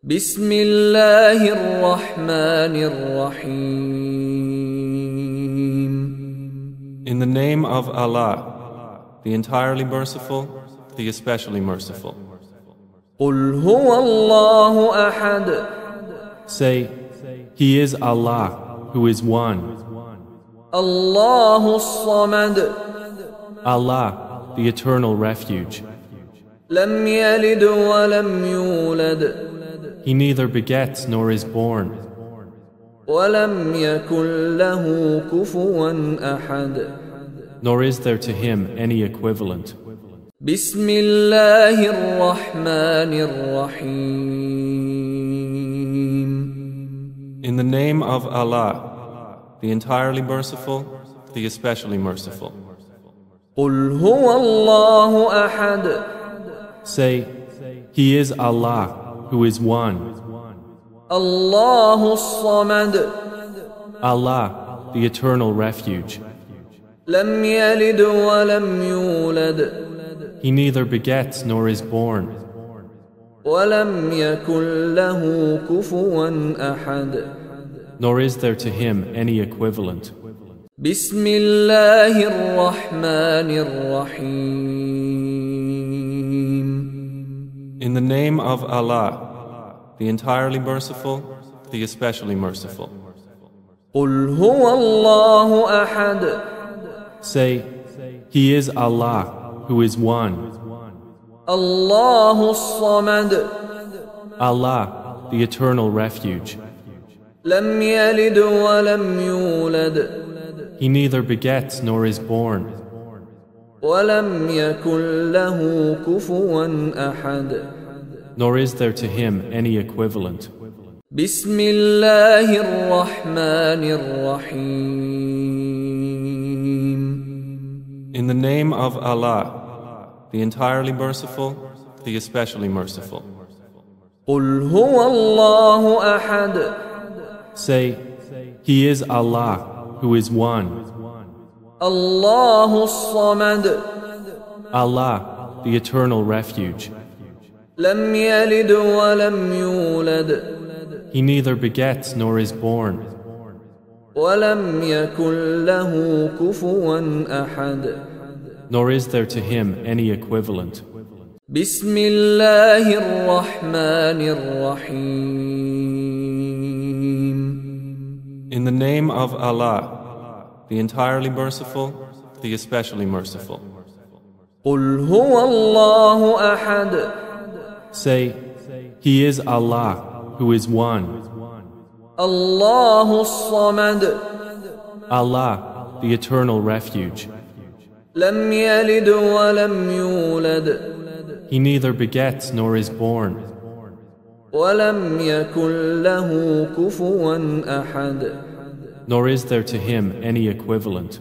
بسم الله الرحمن الرحيم. In the name of Allah, the entirely merciful, the especially merciful. قل هو الله أحد. Say, He is Allah, who is one. الله الصمد. Allah, the eternal refuge. لم يلد ولم يولد. He neither begets nor is born. ولم يكن له كفوا أحد. Nor is there to him any equivalent. بسم الله الرحمن الرحيم. In the name of Allah, the entirely merciful, the especially merciful. قل هو الله أحد. Say, He is Allah, who is one. الله الصمد. Allah, the eternal refuge. لم يلد ولم يولد. He neither begets nor is born. ولم يكن له كفوا أحد. Nor is there to him any equivalent. بسم الله الرحمن الرحيم. In the name of Allah, the entirely merciful, the especially merciful. قل هو الله أحد. Say, He is Allah, who is one. الله الصمد. Allah, the eternal refuge. لم يلد ولم يولد. He neither begets nor is born. ولم يكن له كفوا أحد. Nor is there to him any equivalent. بسم الله الرحمن الرحيم. In the name of Allah, the entirely merciful, the especially merciful. قل هو الله أحد. Say, He is Allah, who is one. الله الصمد. Allah, the eternal refuge. لم يلد ولم يولد. He neither begets nor is born. ولم يكن له كفوا أحد. Nor is there to him any equivalent. بسم الله الرحمن الرحيم. In the name of Allah, the entirely merciful, the especially merciful. قل هو الله أحد. Say, He is Allah, who is one. الله الصمد. Allah, the eternal refuge. لم يلد ولم يولد. He neither begets nor is born. ولم يكن له كفوا أحد. Nor is there to him any equivalent.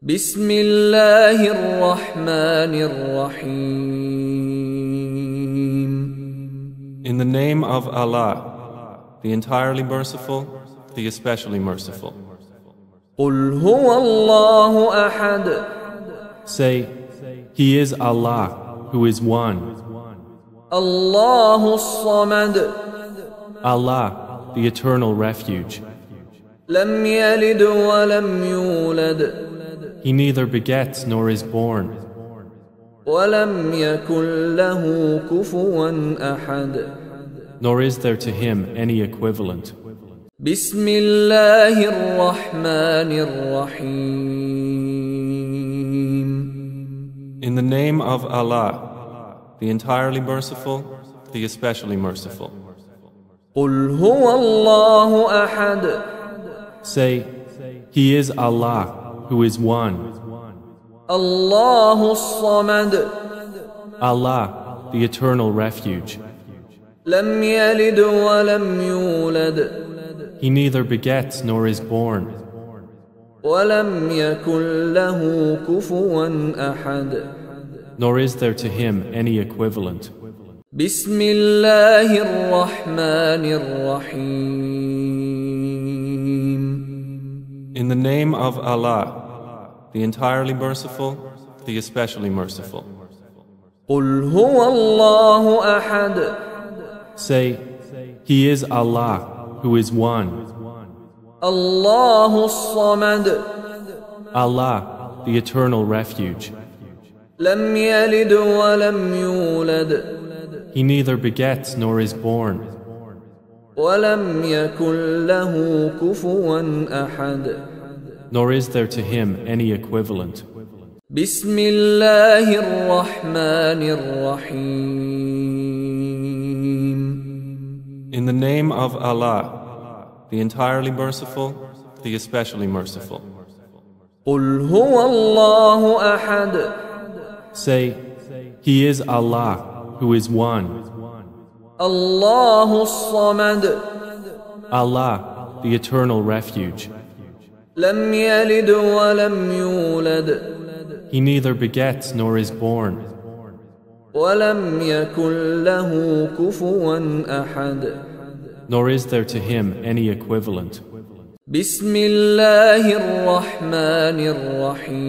بسم الله الرحمن الرحيم. In the name of Allah, the entirely merciful, the especially merciful. قل هو الله أحد. Say, He is Allah, who is one. الله الصمد. Allah, the eternal refuge. لم يلد ولم يولد. He neither begets nor is born. ولم يكن له كفوا أحد. Nor is there to him any equivalent. بسم الله الرحمن الرحيم. In the name of Allah, the entirely merciful, the especially merciful. قل هو الله أحد. Say, He is Allah, who is one. الله الصمد. Allah, the eternal refuge. لم يلد ولم يولد. He neither begets nor is born. ولم يكن له كفوا أحد. Nor is there to him any equivalent. بسم الله الرحمن الرحيم. In the name of Allah, the entirely merciful, the especially merciful. قل هو الله أحد. Say, He is Allah, who is one. الله الصمد Allah, the eternal refuge. لم يلد ولم يولد He neither begets nor is born. ولم يكن له كفوا أحد Nor is there to him any equivalent. بسم الله الرحمن الرحيم In the name of Allah, the entirely merciful, the especially merciful. قل هو الله أحد Say, He is Allah, who is one. الله الصمد Allah, the eternal refuge. لم يلد ولم يولد He neither begets nor is born. ولم يكن له كفوا أحد Nor is there to him any equivalent. بسم الله الرحمن الرحيم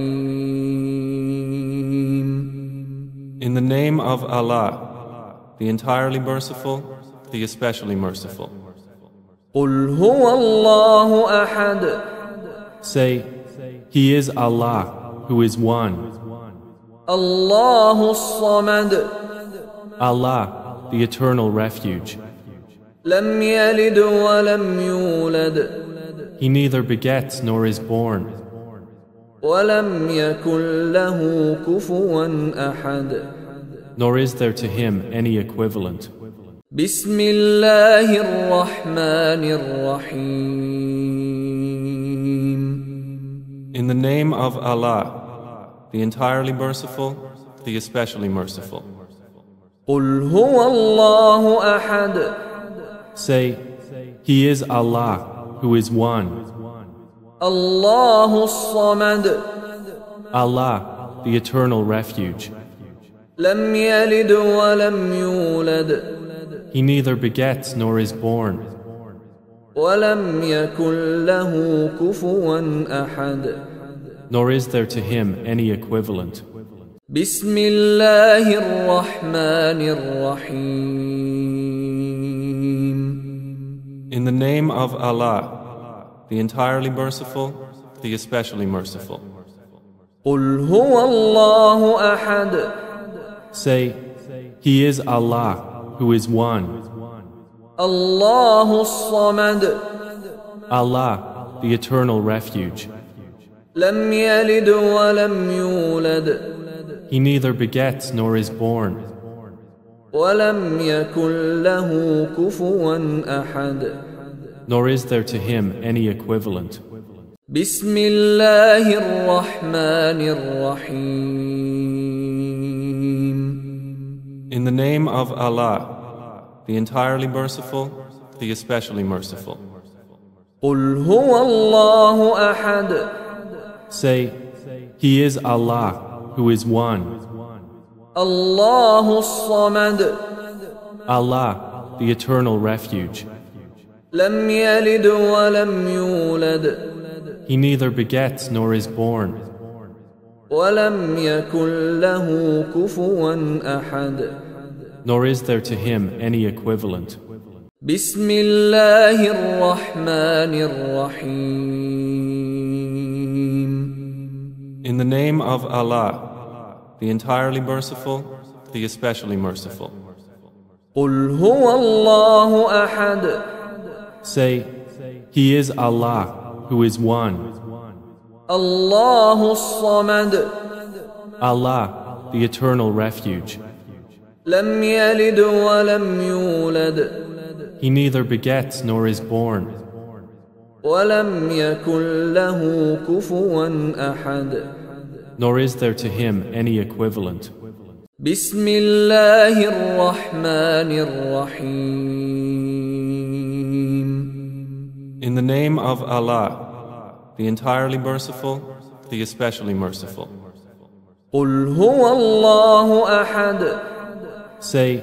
In the name of Allah, the entirely merciful, the especially merciful. قل هو الله أحد Say, He is Allah, who is one. الله الصمد Allah, the eternal refuge. لم يلد ولم يولد He neither begets nor is born. ولم يكن له كفوا أحد Nor is there to him any equivalent. بسم الله الرحمن الرحيم In the name of Allah, the entirely merciful, the especially merciful. قل هو الله أحد Say, He is Allah, who is one. الله الصمد Allah, the eternal refuge. لم يلد ولم يولد He neither begets nor is born. ولم يكن له كفوا أحد Nor is there to him any equivalent. بسم الله الرحمن الرحيم In the name of Allah, the entirely merciful, the especially merciful. قل هو الله أحد Say, He is Allah, who is one. الله الصمد Allah, the eternal refuge. لم يلد ولم يولد He neither begets nor is born. ولم يكن له كفوا أحد Nor is there to him any equivalent. بسم الله الرحمن الرحيم In the name of Allah, the entirely merciful, the especially merciful. قل هو الله أحد Say, He is Allah, who is one. الله الصمد Allah, the eternal refuge. لم يلد ولم يولد He neither begets nor is born. ولم يكن له كفوا أحد Nor is there to him any equivalent. بسم الله الرحمن الرحيم In the name of Allah, the entirely merciful, the especially merciful. قل هو الله أحد Say, He is Allah, who is one. الله الصمد Allah, the eternal refuge. لم يلد ولم يولد He neither begets nor is born. ولم يكن له كفوا أحد Nor is there to him any equivalent. بسم الله الرحمن الرحيم In the name of Allah, the entirely merciful, the especially merciful. قل هو الله أحد Say,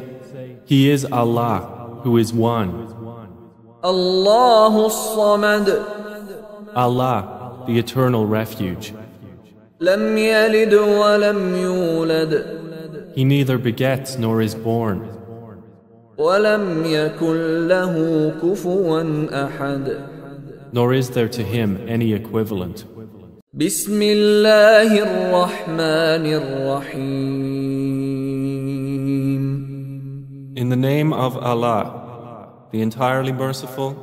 He is Allah, who is one. الله الصمد Allah, the eternal refuge. لم يلد ولم يولد He neither begets nor is born. ولم يكن له كفوا أحد. Nor is there to him any equivalent. بسم الله الرحمن الرحيم. In the name of Allah, the entirely merciful,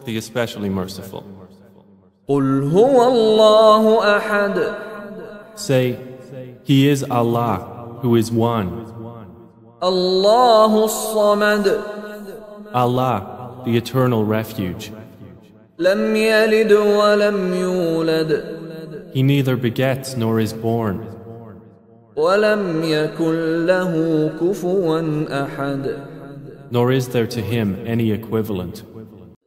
the especially merciful. قل هو الله أحد. Say, He is Allah, who is one. الله الصمد. Allah, the eternal refuge. لم يلد ولم يولد. He neither begets nor is born. ولم يكن له كفوا أحد. Nor is there to him any equivalent.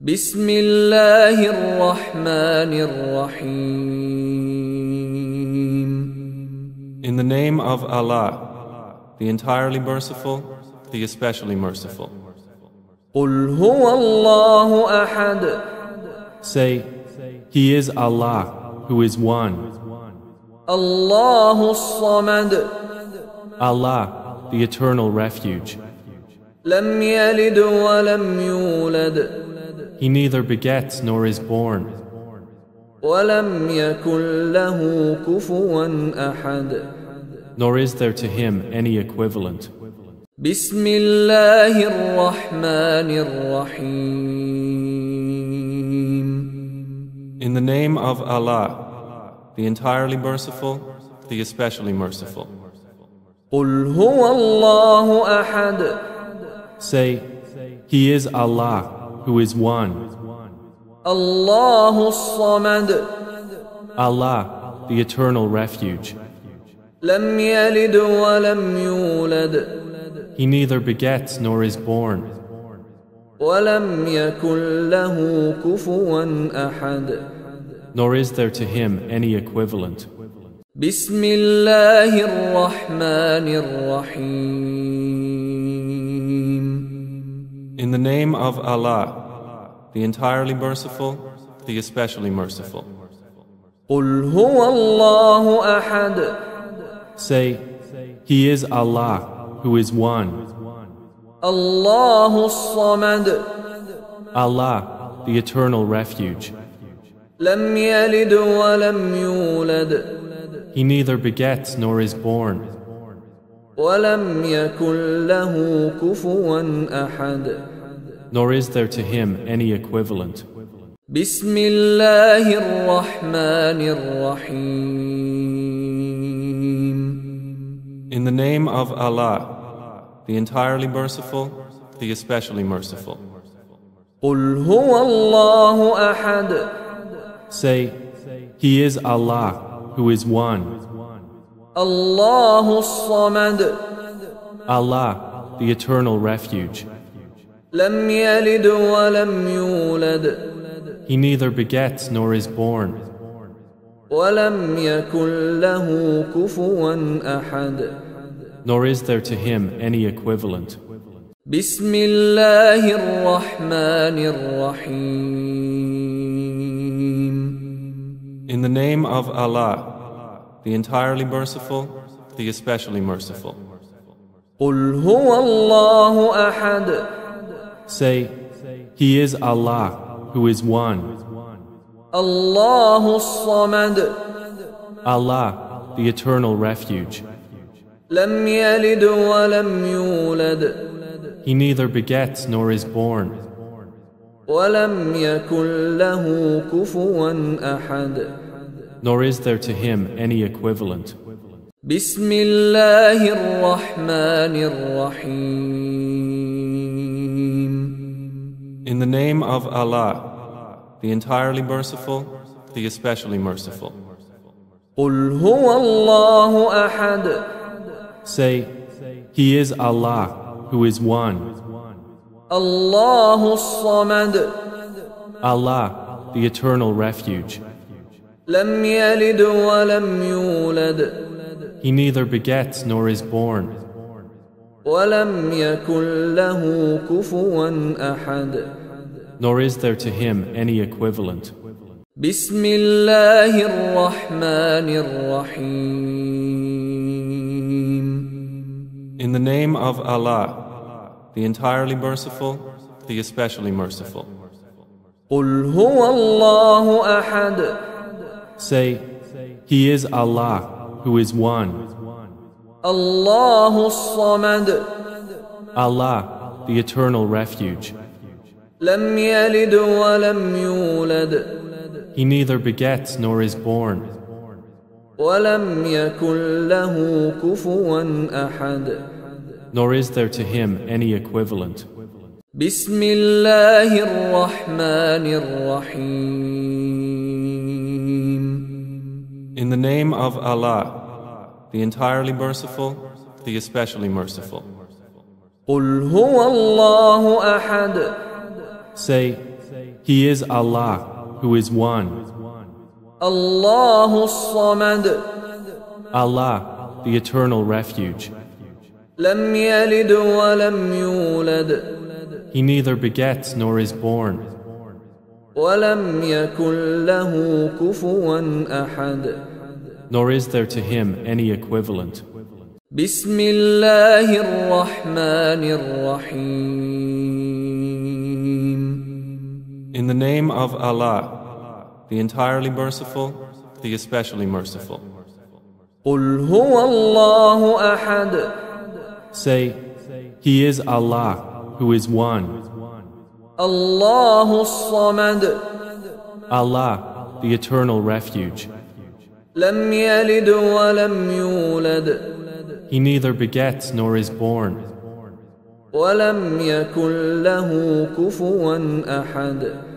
بسم الله الرحمن الرحيم. In the name of Allah, the entirely merciful, the especially merciful. قل هو الله أحد. Say, He is Allah, who is one. الله الصمد. Allah, the eternal refuge. لم يلد ولم يولد. He neither begets nor is born. ولم يكن له كفوا أحد. Nor is there to him any equivalent. بسم الله الرحمن الرحيم. In the name of Allah, the entirely merciful, the especially merciful. قل هو الله أحد. Say, He is Allah, who is one. الله الصمد. Allah, the eternal refuge. لم يلد ولم يولد. He neither begets nor is born. ولم يكن له كفوا أحد. Nor is there to him any equivalent. بسم الله الرحمن الرحيم. In the name of Allah, the entirely merciful, the especially merciful. قل هو الله أحد. Say, He is Allah, who is one. الله الصمد. Allah, the eternal refuge. لم يلد ولم يولد. He neither begets nor is born. ولم يكن له كفوا أحد. Nor is there to him any equivalent. بسم الله الرحمن الرحيم. In the name of Allah, the entirely merciful, the especially merciful. قل هو الله أحد. Say, He is Allah, who is one. الله الصمد. Allah, the eternal refuge. لم يلد ولم يولد. He neither begets nor is born. ولم يكن له كفوا أحد. Nor is there to him any equivalent. بسم الله الرحمن الرحيم. In the name of Allah, the entirely merciful, the especially merciful. قل هو الله أحد. Say, He is Allah, who is one. الله الصمد. Allah, the eternal refuge. لم يلد ولم يولد. He neither begets nor is born. ولم يكن له كفوا أحد. Nor is there to him any equivalent. بسم الله الرحمن الرحيم. In the name of Allah, the entirely merciful, the especially merciful. قل هو الله أحد. Say, He is Allah, who is one. الله الصمد. Allah, the eternal refuge. لم يلد ولم يولد. He neither begets nor is born. ولم يكن له كفوا أحد. Nor is there to him any equivalent. بسم الله الرحمن الرحيم. In the name of Allah, the entirely merciful, the especially merciful. قل هو الله أحد. Say, He is Allah, who is one. الله الصمد. Allah, the eternal refuge. لم يلد ولم يولد. He neither begets nor is born. ولم يكن له كفوا أحد. Nor is there to him any equivalent. بسم الله الرحمن الرحيم. In the name of Allah, the entirely merciful, the especially merciful. قل هو الله أحد. Say, He is Allah, who is one. الله الصمد. Allah, the eternal refuge. لم يلد ولم يولد. He neither begets nor is born. ولم يكن له كفوا أحد. Nor is there to him any equivalent. بسم الله الرحمن الرحيم. In the name of Allah, the entirely merciful, the especially merciful. قل هو الله أحد. Say, He is Allah, who is one. الله الصمد. Allah, the eternal refuge. لم يلد ولم يولد. He neither begets nor is born. ولم يكن له كفوا أحد.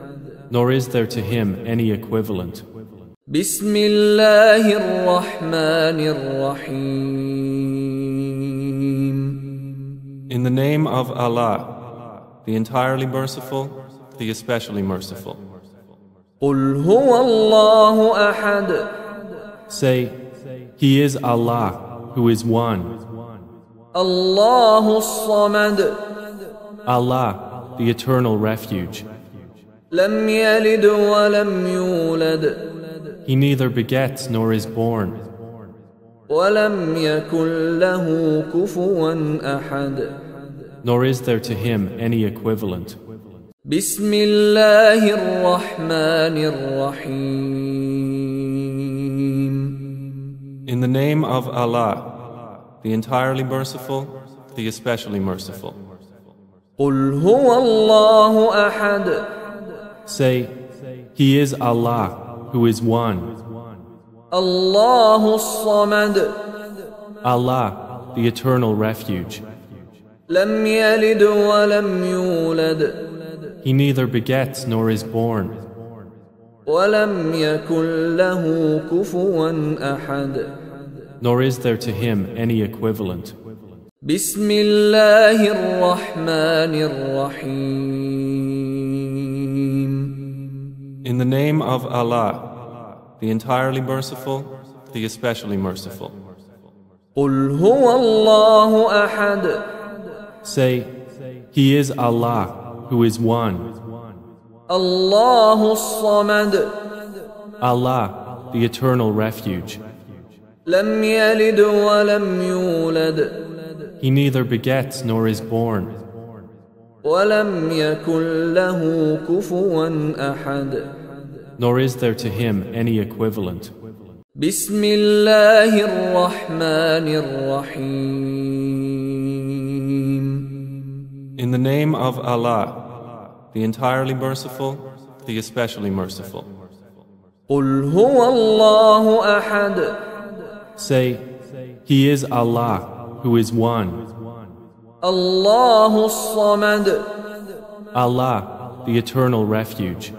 Nor is there to him any equivalent. بسم الله الرحمن الرحيم. In the name of Allah, the entirely merciful, the especially merciful. قل هو الله أحد. Say, He is Allah, who is one. الله الصمد. Allah, the eternal refuge. لم يلد ولم يولد. He neither begets nor is born. ولم يكن له كفوا أحد. Nor is there to him any equivalent. بسم الله الرحمن الرحيم. In the name of Allah, the entirely merciful, the especially merciful. قل هو الله أحد. Say, He is Allah, who is one. الله الصمد. Allah, the eternal refuge. لم يلد ولم يولد. He neither begets nor is born. ولم يكن له كفوا أحد. Nor is there to him any equivalent. بسم الله الرحمن الرحيم. In the name of Allah, the entirely merciful, the especially merciful. قل هو الله أحد. Say, He is Allah, who is one. الله الصمد. Allah, the eternal refuge. لم يلد ولم يولد. He neither begets nor is born. ولم يكن له كفوا أحد. Nor is there to him any equivalent. بسم الله الرحمن الرحيم. In the name of Allah, the entirely merciful, the especially merciful. قل هو الله أحد. Say, He is Allah, who is one. الله الصمد. Allah, the eternal refuge.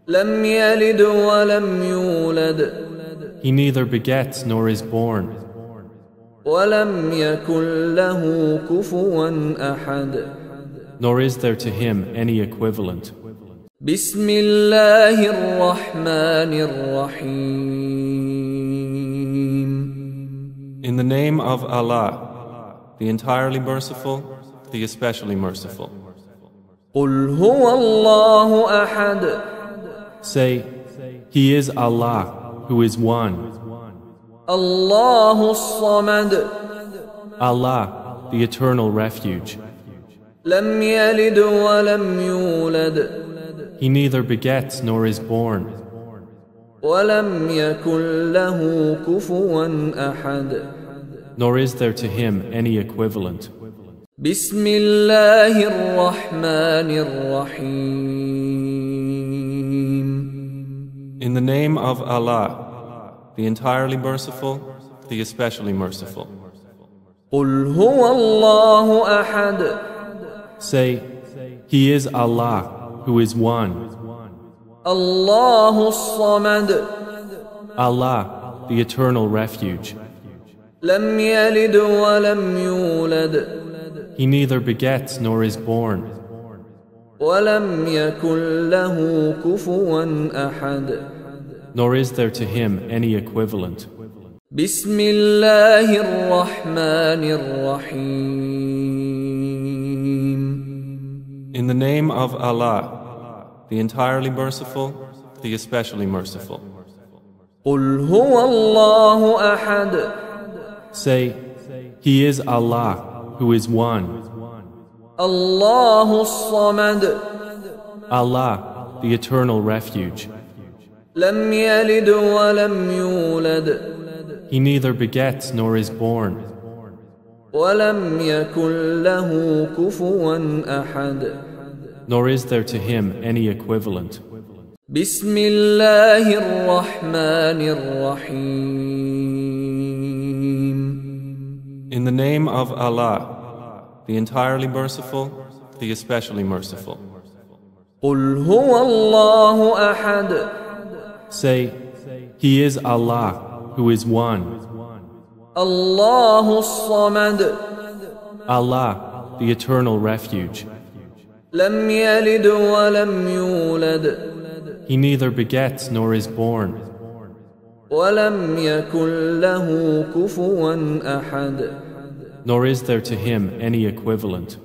لم يلد ولم يولد. He neither begets nor is born. ولم يكن له كفوا أحد. Nor is there to him any equivalent. بسم الله الرحمن الرحيم. In the name of Allah, the entirely merciful, the especially merciful. قل هو الله أحد. Say, He is Allah, who is one. الله الصمد. Allah, the eternal refuge. لم يلد ولم يولد He neither begets nor is born, ولم يكن له كفوا أحد. nor is there to him any equivalent. بسم الله الرحمن الرحيم. In the name of Allah, the entirely merciful, the especially merciful. قل هو الله أحد. Say, He is Allah, who is one. الله الصمد. Allah, the eternal refuge. لم يلد ولم يولد He neither begets nor is born, ولم يكن له كفوا أحد. nor is there to him any equivalent. بسم الله الرحمن الرحيم. In the name of Allah, the entirely merciful, the especially merciful. قل هو الله أحد. Say, He is Allah, who is one. الله الصمد. Allah, the eternal refuge. لم يلد ولم يولد He neither begets nor is born, ولم يكن له كفوا أحد. nor is there to him any equivalent. بسم الله الرحمن الرحيم. In the name of Allah, the entirely merciful, the especially merciful. قل هو الله أحد. Say, He is Allah, who is one. الله الصمد. Allah, the eternal refuge. لم يلد ولم يولد He neither begets nor is born, ولم يكن له كفوا أحد. nor is there to him any equivalent.